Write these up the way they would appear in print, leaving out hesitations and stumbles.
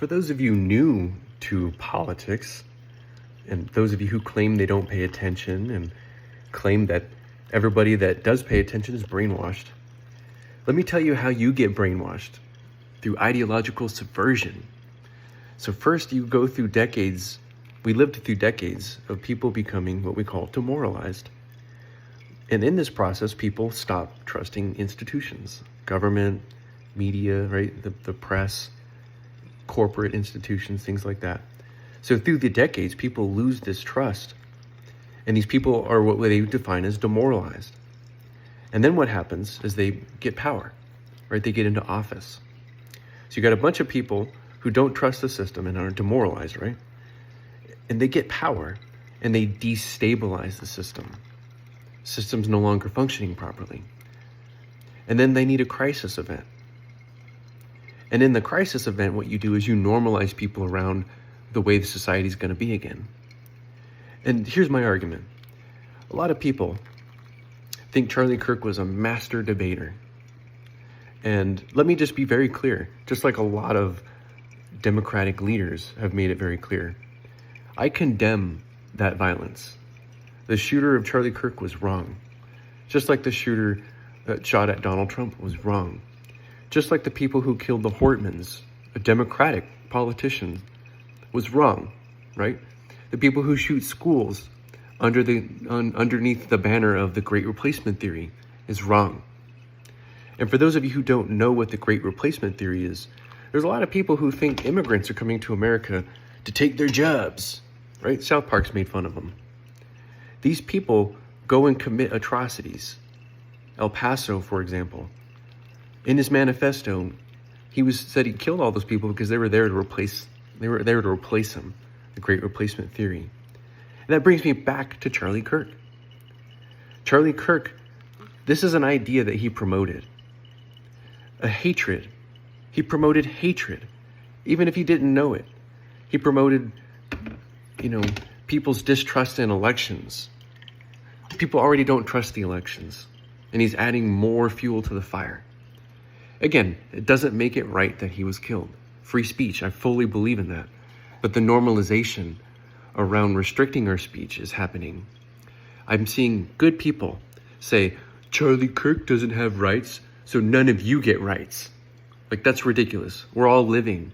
For those of you new to politics, and those of you who claim they don't pay attention and claim that everybody that does pay attention is brainwashed, let me tell you how you get brainwashed through ideological subversion. So first you go through decades, we lived through decades of people becoming what we call demoralized. And in this process, people stop trusting institutions, government, media, right? The press, corporate institutions, things like that. So through the decades, people lose this trust. And these people are what they define as demoralized. And then what happens is they get power, right? They get into office. So you got a bunch of people who don't trust the system and are demoralized, right? And they get power and they destabilize the system. System's no longer functioning properly. And then they need a crisis event. And in the crisis event, what you do is you normalize people around the way the society is going to be again. And here's my argument. A lot of people think Charlie Kirk was a master debater. And let me just be very clear, just like a lot of Democratic leaders have made it very clear. I condemn that violence. The shooter of Charlie Kirk was wrong. Just like the shooter that shot at Donald Trump was wrong. Just like the people who killed the Hortmans, a Democratic politician, was wrong, right? The people who shoot schools underneath the banner of the Great Replacement Theory is wrong. And for those of you who don't know what the Great Replacement Theory is, there's a lot of people who think immigrants are coming to America to take their jobs, right? South Park's made fun of them. These people go and commit atrocities. El Paso, for example. In his manifesto, he said he killed all those people because they were there to replace him, the Great Replacement Theory. And that brings me back to Charlie Kirk. Charlie Kirk, this is an idea that he promoted. A hatred. He promoted hatred, even if he didn't know it. He promoted, people's distrust in elections. People already don't trust the elections, and he's adding more fuel to the fire. Again, it doesn't make it right that he was killed. Free speech, I fully believe in that. But the normalization around restricting our speech is happening. I'm seeing good people say, Charlie Kirk doesn't have rights, so none of you get rights. Like, that's ridiculous. We're all living.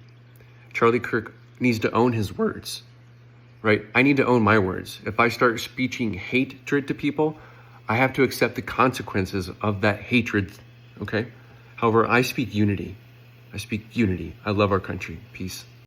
Charlie Kirk needs to own his words, right? I need to own my words. If I start speaking hatred to people, I have to accept the consequences of that hatred, okay? However, I speak unity. I love our country. Peace.